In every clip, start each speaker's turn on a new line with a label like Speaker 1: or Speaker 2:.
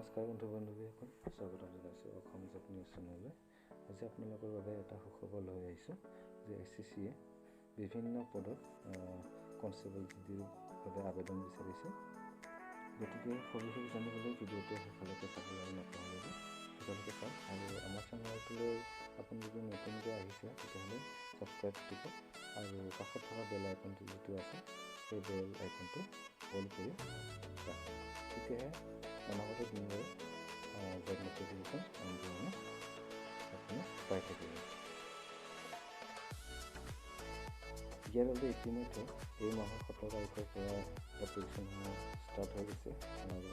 Speaker 1: নমস্কাৰ বন্ধু বান্ধৱীসকল, স্বাগতম জনাইছোঁ অসম জব নিউজ চেনেললৈ। আজি আপোনালোকৰ বাবে এটা সুখবৰ লৈ আহিছোঁ যে SCCয়ে বিভিন্ন পদত কনষ্টেবল জিডিৰ বাবে আবেদন বিচাৰিছে। গতিকে সবিশেষ জানিবলৈ ভিডিঅ'টো শেষলৈকে চাবলৈ নাপাহৰিব। তেতিয়ালৈকে চাওক আৰু আমাৰ চেনেলটোলৈ আপুনি যদি নতুনকৈ আহিছে তেতিয়াহ'লে ছাবস্ক্ৰাইব টিপক আৰু কাষত থকা বেল আইকনটো যিটো আছে সেই বেল আইকনটো অন কৰি ৰাখক। তেতিয়াহে অনাগত দিনবোৰত জব নটিফিকেশ্যন অনলাইনে আপুনি পাই থাকিব। ইয়াৰ বাবে ইতিমধ্যে এই মাহৰ 17 তাৰিখৰ পৰা এপ্লিকেশ্যনসমূহ ষ্টাৰ্ট হৈ গৈছে আৰু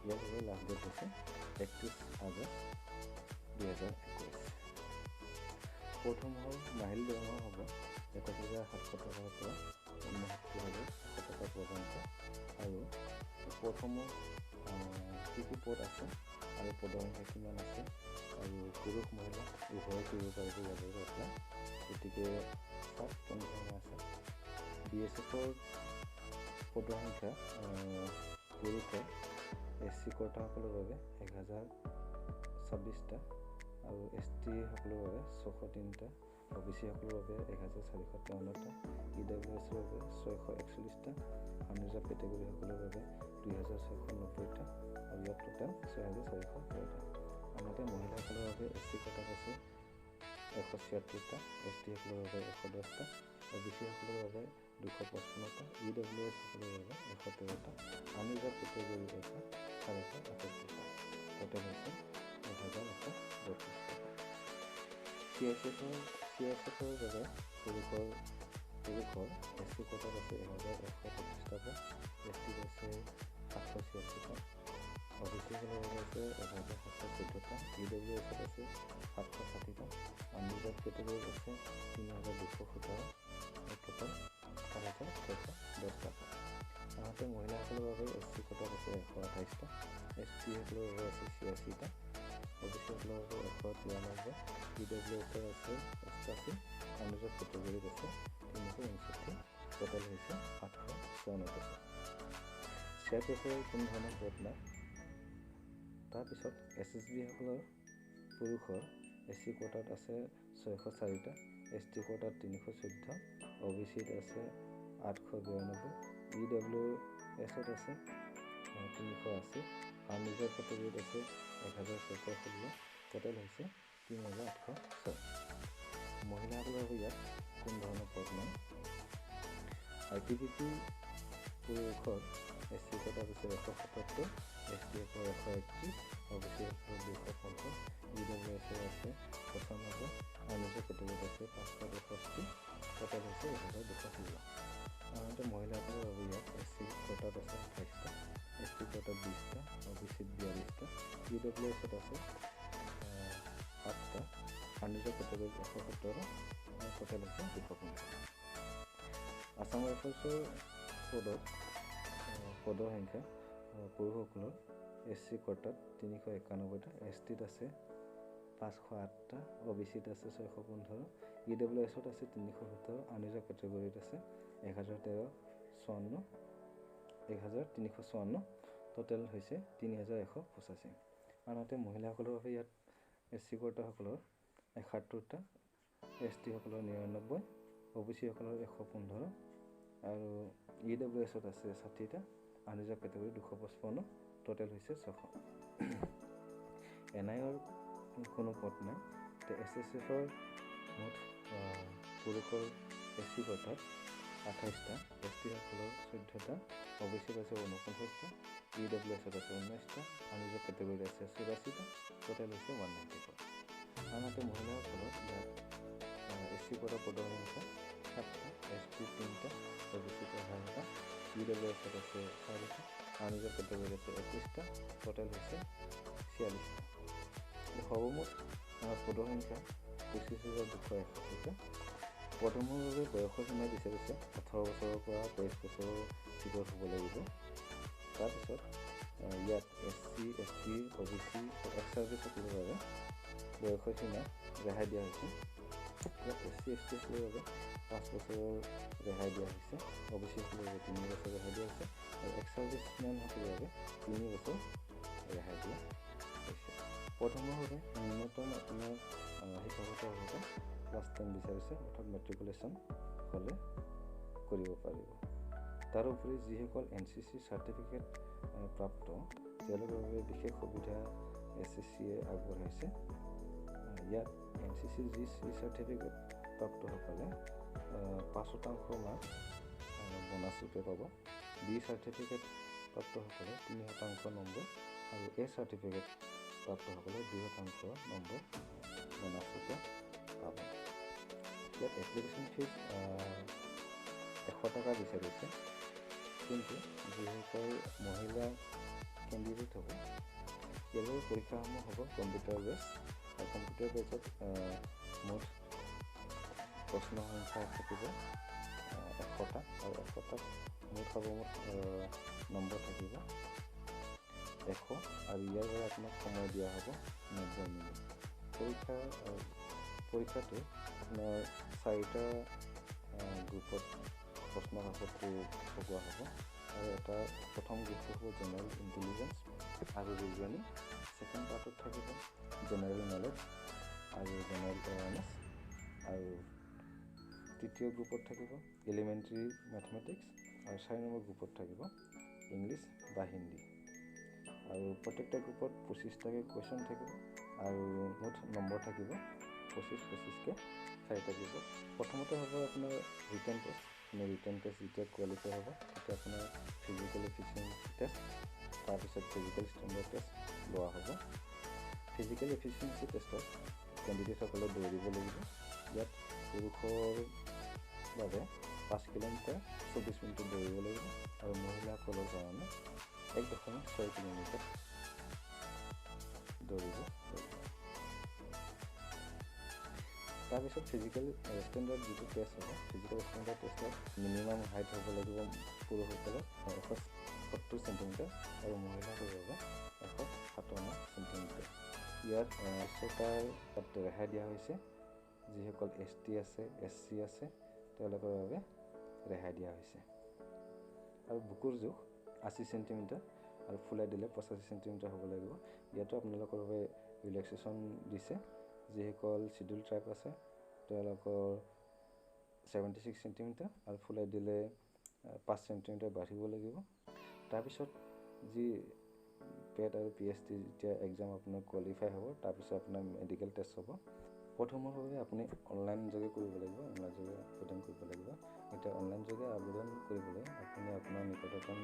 Speaker 1: ইয়াৰ বাবে লাষ্ট ডেট হৈছে 31 আগষ্ট 2021। প্ৰথম হ'ল মাহিলী দৰমহা হ'ব 17,700 টকাৰ পৰা 69,100 টকা পৰ্যন্ত আৰু প্ৰথমৰ কি পদ আছে আৰু পদৰ সংখ্যা কিমান আছে আৰু পুৰুষ মহিলা উভয়ে কৰিব পাৰিব ইয়াৰ বাবে এপ্লাই। গতিকে তাত কেনেধৰণে আছে BSFৰ পদৰ সংখ্যা পুৰুষৰ SC কৰ্তাসকলৰ বাবে 1026টা আৰু ST সকলৰ বাবে 603টা, OBC সকলৰ বাবে 1453টা, EWSৰ বাবে 641টা, আনৰিজাৰ্ভ কেটেগৰীসকলৰ বাবে 2690টা আৰু ইয়াত টোটেল 6406টা। আনহাতে মহিলাসকলৰ বাবে SC কোটাত আছে 176টা, ST সকলৰ বাবে 110টা, OBC সকলৰ বাবে 255টা, EWS সকলৰ বাবে 113টা, আনৰিজাৰ্ভ কেটেগৰীৰ আছে 468টা। টোটেল হৈছে 1132টা। CISFৰ বাবে পুৰুষৰ SC কোটাত আছে 1125টা, ST আছে 786টা, OBC সকলৰ বাবে আছে 1714টা, EWS আছে 760টা, আনৰিজাৰ্ভ কেটেগৰীত আছে 3217টা, টোটেল 7610টা। আনহাতে মহিলাসকলৰ বাবে SC কোটাত আছে 128টা, ST সকলৰ বাবে আছে 86টা, OBC সকলৰ বাবে 193, EWS আছে 88, আনৰিজাৰ্ভ কেটেগৰীত আছে 359, টোটেল হৈছে 896টা। CRPFৰ কোনো ধৰণৰ পদ নাই। তাৰপিছত SSB সকলৰ পুৰুষৰ SC কোটাত আছে 604টা, ST কোটাত 314, OBCত আছে 892, EWSত আছে 380, আনৰিজাৰ্ভ কেটেগৰীত আছে 1616, টোটেল হৈছে 3806। মহিলাসকলৰ বাবে ইয়াত কোনো ধৰণৰ পদ নাই। ITBP পুৰুষৰ SC কোটাত আছে 177, ST সকলৰ 131, OBC সকলৰ 250, EWSৰ আছে 95, আনৰিজাৰ্ভ কেটেগৰীত আছে 562, টোটেল হৈছে 1216। আনহাতে মহিলাসকলৰ বাবে ইয়াত SC কোটাত আছে 28টা, ST কোটাত 20টা, OBCত 42টা, EWSত আছে 8টা, আনৰিজাৰ্ভ কেটেগৰীত 117, টোটেল হৈছে 215। আছাম ৰাইফলছৰ পদৰ সংখ্যা পুৰুষসকলৰ SC কোটাত 391টা, STত আছে 508টা, OBCত আছে 615, EWSত আছে 317, আনৰিজাৰ্ভ কেটেগৰীত আছে 1354, টোটেল হৈছে 3185। আনহাতে মহিলাসকলৰ বাবে ইয়াত SC কোটাসকলৰ 71টা, ST সকলৰ 99, OBC সকলৰ 115 আৰু EWSত আছে 60টা, আনৰিজাৰ্ভ কেটেগৰী 255, টোটেল হৈছে 600। NIৰ কোনো পদ নাই। SSFৰ মুঠ পুৰুষৰ SC কোটাত 28টা, ST সকলৰ 14টা, OBCত আছে 49টা, EWSত আছে 19টা, আনৰিজাৰ্ভ কেটেগৰীত আছে 84টা, টোটেল হৈছে 194। আনহাতে মহিলাসকলৰ ইয়াত SC কোটাৰ পদৰ সংখ্যা 7টা, ST 3টা, OBCত 11টা, EWSত আছে 4টা, আনৰিজাৰ্ভ কেটেগৰীত আছে 21টা, টোটেল হৈছে 46টা। সৰ্বমুঠ পদৰ সংখ্যা 25,261টা। পদসমূহৰ বাবে বয়সৰ সীমা বিচাৰিছে 18 বছৰৰ পৰা 23 বছৰৰ ভিতৰত হ'ব লাগিব। তাৰপিছত ইয়াত SC, ST, OBC, x service সকলৰ বাবে বয়সৰ সীমা ৰেহাই দিয়া হৈছে। ইয়াত SC, ST সকলৰ বাবে 5 বছৰৰ ৰেহাই দিয়া হৈছে, OBC সকলৰ বাবে 3 বছৰ ৰেহাই দিয়া হৈছে আৰু এক্স চাৰ্ভিচমেন সকলৰ বাবে 3 বছৰ ৰেহাই দিয়া প্ৰথমভাৱে ন্যূনতম আপোনাৰ শিক্ষাগত অৰ্হতা ক্লাছ 10 বিচাৰিছে, অৰ্থাৎ মেট্ৰিকুলেশ্যন হ'লে কৰিব পাৰিব। তাৰোপৰি যিসকল NCC চাৰ্টিফিকেট প্ৰাপ্ত তেওঁলোকৰ বাবে বিশেষ সুবিধা SSCয়ে আগবঢ়াইছে। ইয়াত NCC GC চাৰ্টিফিকেট প্ৰাপ্তসকলে 5% মাৰ্ক বোনাছ ৰূপে পাব। B চাৰ্টিফিকেট প্ৰাপ্তসকলে 3% নম্বৰ আৰু A চাৰ্টিফিকেট প্ৰাপ্তসকলে 2% নম্বৰ বোনাছ ৰূপে পাব। ইয়াত এপ্লিকেশ্যন ফিজ 100 টকা বিচাৰিছে, কিন্তু যিসকল মহিলা কেণ্ডিডেট হ'ব তেওঁলোকৰ পৰীক্ষাসমূহ হ'ব কম্পিউটাৰ বেছ, আৰু কম্পিউটাৰ বেছত মুঠ প্ৰশ্ন সংখ্যা থাকিব 100টা, আৰু 100টাত মুঠ নম্বৰ থাকিব 100, আৰু ইয়াৰ বাবে আপোনাক সময় দিয়া হ'ব 90 মিনিট। পৰীক্ষাটো আপোনাৰ 4টা গ্ৰুপত প্ৰশ্ন কাকতটো ভগোৱা হ'ব, আৰু এটা প্ৰথম গ্ৰুপটো হ'ব জেনেৰেল ইণ্টেলিজেঞ্চ আৰু ৰিজনিং, ছেকেণ্ড পাৰ্টত থাকিব জেনেৰেল নলেজ আৰু জেনেৰেল এৱাৰনেছ, আৰু তৃতীয় গ্ৰুপত থাকিব এলিমেণ্টাৰী মেথমেটিক্স, আৰু 4 নম্বৰ গ্ৰুপত থাকিব ইংলিছ বা হিন্দী। আৰু প্ৰত্যেকটা গ্ৰুপত 25টাকৈ কুৱেশ্যন থাকিব, আৰু মুঠ নম্বৰ থাকিব 25-25কৈ 4টা গ্ৰুপত। প্ৰথমতে হ'ব আপোনাৰ ৰিটেন টেষ্ট। ৰিটেন টেষ্ট যেতিয়া কোৱালিফাই হ'ব তেতিয়া আপোনাৰ ফিজিকেল এফিচিয়েঞ্চি টেষ্ট, তাৰপিছত ফিজিকেল ষ্টেণ্ডাৰ্ড টেষ্ট লোৱা হ'ব। ফিজিকেল এফিচিয়েঞ্চি টেষ্টত কেণ্ডিডেটসকলে দৌৰিব লাগিব। ইয়াত পুৰুষৰ বাবে 5 কিলোমিটাৰ 24 মিনিটত দৌৰিব লাগিব, আৰু মহিলাসকলৰ কাৰণে 1.6 কিলোমিটাৰ দৌৰিব লাগিব। তাৰপিছত ফিজিকেল ষ্টেণ্ডাৰ্ড যিটো টেষ্ট হ'ব, ফিজিকেল ষ্টেণ্ডাৰ্ড টেষ্টত মিনিমাম হাইট হ'ব লাগিব পুৰুষসকলৰ 170 চেণ্টিমিটাৰ আৰু মহিলাসকলৰ বাবে 157 চেণ্টিমিটাৰ। ইয়াত 100টাৰ ৰেহাই দিয়া হৈছে। যিসকল ST আছে, SC আছে তেওঁলোকৰ বাবে ৰেহাই দিয়া হৈছে। আৰু বুকুৰ জোখ 80 চেণ্টিমিটাৰ আৰু ফুলাই দিলে 85 চেণ্টিমিটাৰ হ'ব লাগিব। ইয়াতো আপোনালোকৰ বাবে ৰিলেক্সেশ্যন দিছে। যিসকল চিডিউল ট্ৰাইব আছে তেওঁলোকৰ 76 চেণ্টিমিটাৰ আৰু ফুলাই দিলে 5 চেণ্টিমিটাৰ বাঢ়িব লাগিব। তাৰপিছত যি পেট আৰু PhD যেতিয়া এক্সাম আপোনাৰ কোৱালিফাই হ'ব, তাৰপিছত আপোনাৰ মেডিকেল টেষ্ট হ'ব। প্ৰথমৰ বাবে আপুনি অনলাইন যোগে কৰিব লাগিব, অনলাইন যোগে আবেদন কৰিব লাগিব। এতিয়া অনলাইন যোগে আবেদন কৰিবলৈ আপুনি আপোনাৰ নিকটতম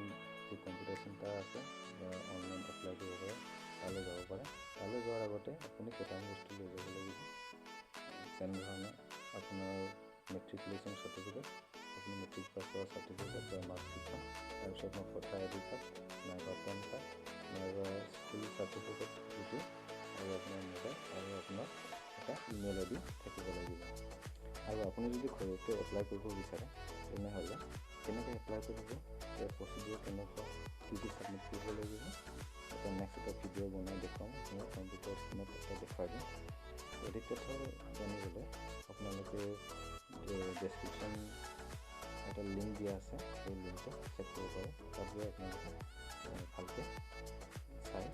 Speaker 1: যি কম্পিউটাৰ চেণ্টাৰ আছে বা অনলাইন এপ্লাই কৰিব পাৰে তালৈ যাব পাৰে। তালৈ যোৱাৰ আগতে আপুনি কেইটামান বস্তু লৈ যাব লাগিব, যেনেধৰণে আপোনাৰ মেট্ৰিকুলেশ্যন চাৰ্টিফিকেট, আপুনি মেট্ৰিক পাছ কৰা চাৰ্টিফিকেট বা মাৰ্কশ্বিটখন, তাৰপিছত আপোনাৰ ভোটাৰ ID কাৰ্ড নাইবা পেন কাৰ্ড নাইবা স্কুল চাৰ্টিফিকেট যিটো, আৰু আপোনাৰ মোবাইল আৰু আপোনাৰ এটা ইমেইল ID থাকিব লাগিব। আৰু আপুনি যদি ঘৰতে এপ্লাই কৰিব বিচাৰে তেনেহ'লে কেনেকৈ এপ্লাই কৰিব, ইয়াৰ প্ৰচিডিউৰ কেনেকুৱা, কি ছাবমিট কৰিব লাগিব, এটা নেক্সট এটা ভিডিঅ' বনাই দেখুৱাম, মই কম্পিউটাৰ স্ক্ৰীণত এটা দেখুৱাই দিম। অধিক তথ্য জানিবলৈ আপোনালোকে ডেছক্ৰিপশ্যন এটা লিংক দিয়া আছে, সেই লিংকটো চেক কৰিব পাৰে। তাত গৈ আপোনালোকে ভালকৈ চাই